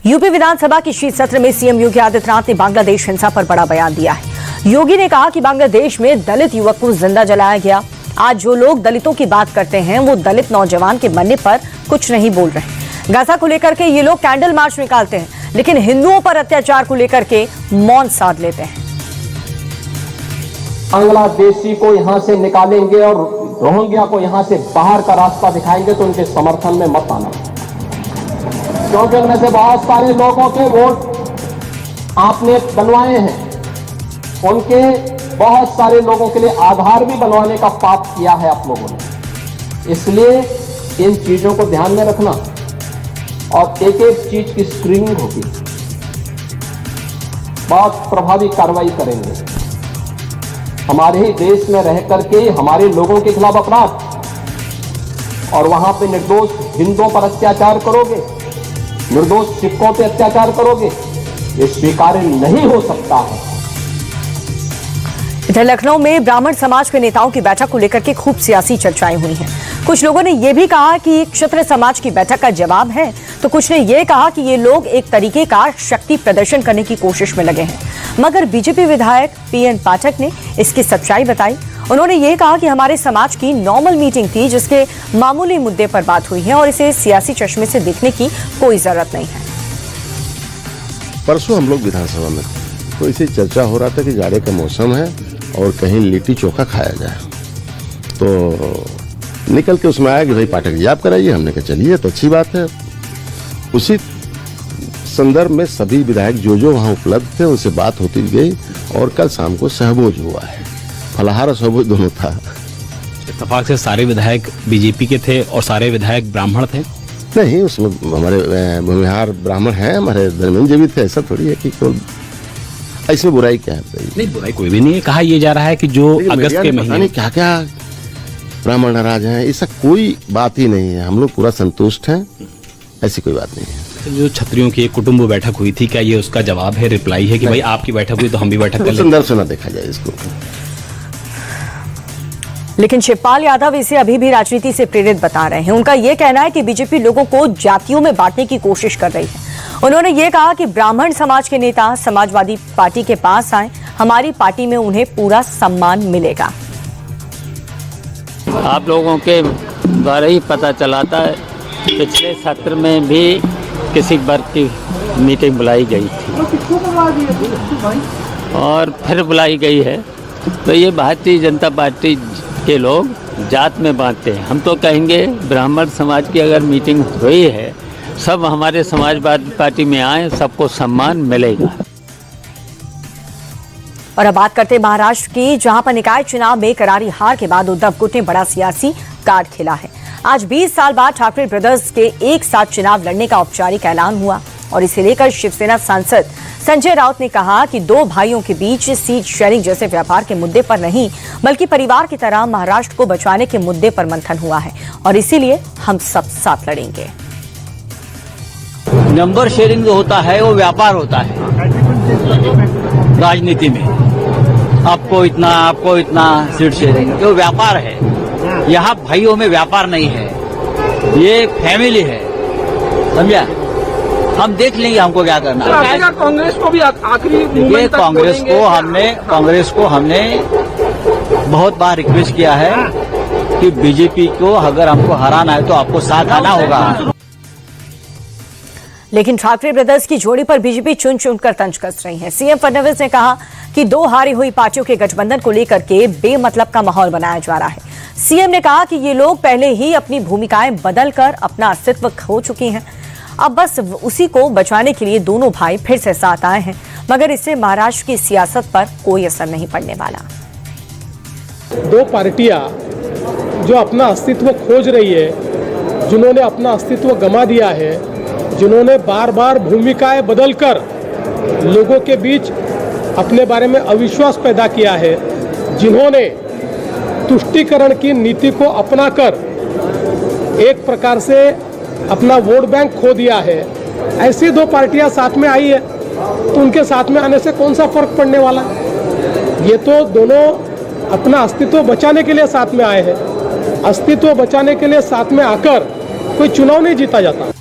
UP विधानसभा के शीत सत्र में सीएम योगी आदित्यनाथ ने बांग्लादेश हिंसा पर बड़ा बयान दिया है। योगी ने कहा कि बांग्लादेश में दलित युवक को जिंदा जलाया गया। आज जो लोग दलितों की बात करते हैं वो दलित नौजवान के मरने पर कुछ नहीं बोल रहे। गाजा को लेकर के ये लोग कैंडल मार्च निकालते हैं, लेकिन हिंदुओं पर अत्याचार को लेकर के मौन साध लेते हैं। बांग्लादेशी को यहां से निकालेंगे और रोहिंग्या को यहां से बाहर का रास्ता दिखाएंगे तो उनके समर्थन में मत आना, क्योंकि उनमें से बहुत सारे लोगों के वोट आपने बनवाए हैं, उनके बहुत सारे लोगों के लिए आधार भी बनवाने का पाप किया है आप लोगों ने। इसलिए इन चीजों को ध्यान में रखना और एक एक चीज की स्क्रीनिंग होगी, बहुत प्रभावी कार्रवाई करेंगे। हमारे ही देश में रह करके हमारे लोगों के खिलाफ अपराध और वहां पे निर्दोष हिंदुओं पर अत्याचार करोगे, निर्दोष सिखों पे अत्याचार करोगे, ये स्वीकार्य नहीं हो सकता है। इधर लखनऊ में ब्राह्मण समाज के नेताओं की बैठक को लेकर के खूब सियासी चर्चाएं हुई हैं। कुछ लोगों ने यह भी कहा कि क्षत्रिय समाज की बैठक का जवाब है, तो कुछ ने यह कहा कि ये लोग एक तरीके का शक्ति प्रदर्शन करने की कोशिश में लगे हैं। मगर बीजेपी विधायक पीएन पाठक ने इसकी सच्चाई बताई। उन्होंने ये कहा कि हमारे समाज की नॉर्मल मीटिंग थी जिसके मामूली मुद्दे पर बात हुई है और इसे सियासी चश्मे से देखने की कोई जरूरत नहीं है। परसों हम लोग विधानसभा में तो इसे चर्चा हो रहा था कि जाड़े का मौसम है और कहीं लिट्टी चोखा खाया जाए, तो निकल के उसमें आया कि भाई पाठक जी आप कराइए। हमने कहा चलिए तो अच्छी बात है। उसी संदर्भ में सभी विधायक जो वहां उपलब्ध थे उनसे बात होती गई और कल शाम को सहभोज हुआ है। फलाहार और सहभोज दोनों था। इत्तेफाक से सारे विधायक बीजेपी के थे और सारे विधायक ब्राह्मण थे? नहीं, उसमें हमारे भूमिहार ब्राह्मण हैं, हमारे धर्मेंद्र जी भी थे। ऐसा थोड़ी है कि इसमें बुराई क्या है? नहीं, बुराई कोई भी नहीं है। कहा यह जा रहा है कि जो अगस्त के महीने क्या क्या ब्राह्मण नाराज हैं, ऐसा कोई बात ही नहीं है। हम लोग पूरा संतुष्ट हैं, ऐसी कोई बात नहीं है। जो छत्रियों की कुटुंब बैठक हुई थी, क्या ये उसका जवाब है, रिप्लाई है कि भाई आपकी बैठक हुई तो हम भी बैठक कर लें? संदर्भ से ना देखा जाए इसको। लेकिन शिवपाल यादव इसे अभी भी राजनीति से प्रेरित बता रहे हैं। उनका यह कहना है कि बीजेपी लोगों को जातियों में बांटने की कोशिश कर रही है। उन्होंने ये कहा कि ब्राह्मण समाज के नेता समाजवादी पार्टी के पास आए, हमारी पार्टी में उन्हें पूरा सम्मान मिलेगा। आप लोगों के द्वारा ही पता चलाता है, पिछले सत्र में भी किसी वर्ग की मीटिंग बुलाई गई थी और फिर बुलाई गई है, तो ये भारतीय जनता पार्टी के लोग जात में बांटते हैं। हम तो कहेंगे ब्राह्मण समाज की अगर मीटिंग हुई है, सब हमारे समाजवादी पार्टी में आए, सबको सम्मान मिलेगा। और अब बात करते हैं महाराष्ट्र की, जहां पर निकाय चुनाव में करारी हार के बाद उद्धव गुट ने बड़ा सियासी कार्ड खेला है। आज 20 साल बाद ठाकरे ब्रदर्स के एक साथ चुनाव लड़ने का औपचारिक ऐलान हुआ और इसे लेकर शिवसेना सांसद संजय राउत ने कहा कि दो भाइयों के बीच सीट शेयरिंग जैसे व्यापार के मुद्दे पर नहीं, बल्कि परिवार की तरह महाराष्ट्र को बचाने के मुद्दे पर मंथन हुआ है और इसीलिए हम सब साथ लड़ेंगे। नंबर शेयरिंग जो होता है वो व्यापार होता है राजनीति में। आपको इतना सीट शेयरिंग जो व्यापार है। यहाँ भाइयों में व्यापार नहीं है, ये फैमिली है, समझा? हम देख लेंगे हमको क्या करना है। कांग्रेस को भी आखिरी ये कांग्रेस को हमने बहुत बार रिक्वेस्ट किया है कि बीजेपी को अगर हमको हराना है तो आपको साथ आना होगा। लेकिन ठाकरे ब्रदर्स की जोड़ी पर बीजेपी चुन चुनकर तंज कस रही है। सीएम फडणवीस ने कहा कि दो हारी हुई पार्टियों के गठबंधन को लेकर के बेमतलब का माहौल बनाया जा रहा है। सीएम ने कहा कि ये लोग पहले ही अपनी भूमिकाएं बदलकर अपना अस्तित्व खो चुकी हैं, अब बस उसी को बचाने के लिए दोनों भाई फिर से साथ आए हैं, मगर इससे महाराष्ट्र की सियासत पर कोई असर नहीं पड़ने वाला। दो पार्टियां जो अपना अस्तित्व खोज रही है, जिन्होंने अपना अस्तित्व गंवा दिया है, जिन्होंने बार बार भूमिकाएं बदलकर लोगों के बीच अपने बारे में अविश्वास पैदा किया है, जिन्होंने तुष्टीकरण की नीति को अपनाकर एक प्रकार से अपना वोट बैंक खो दिया है, ऐसी दो पार्टियां साथ में आई है, तो उनके साथ में आने से कौन सा फर्क पड़ने वाला है? ये तो दोनों अपना अस्तित्व बचाने के लिए साथ में आए हैं। अस्तित्व बचाने के लिए साथ में आकर कोई चुनाव नहीं जीता जाता।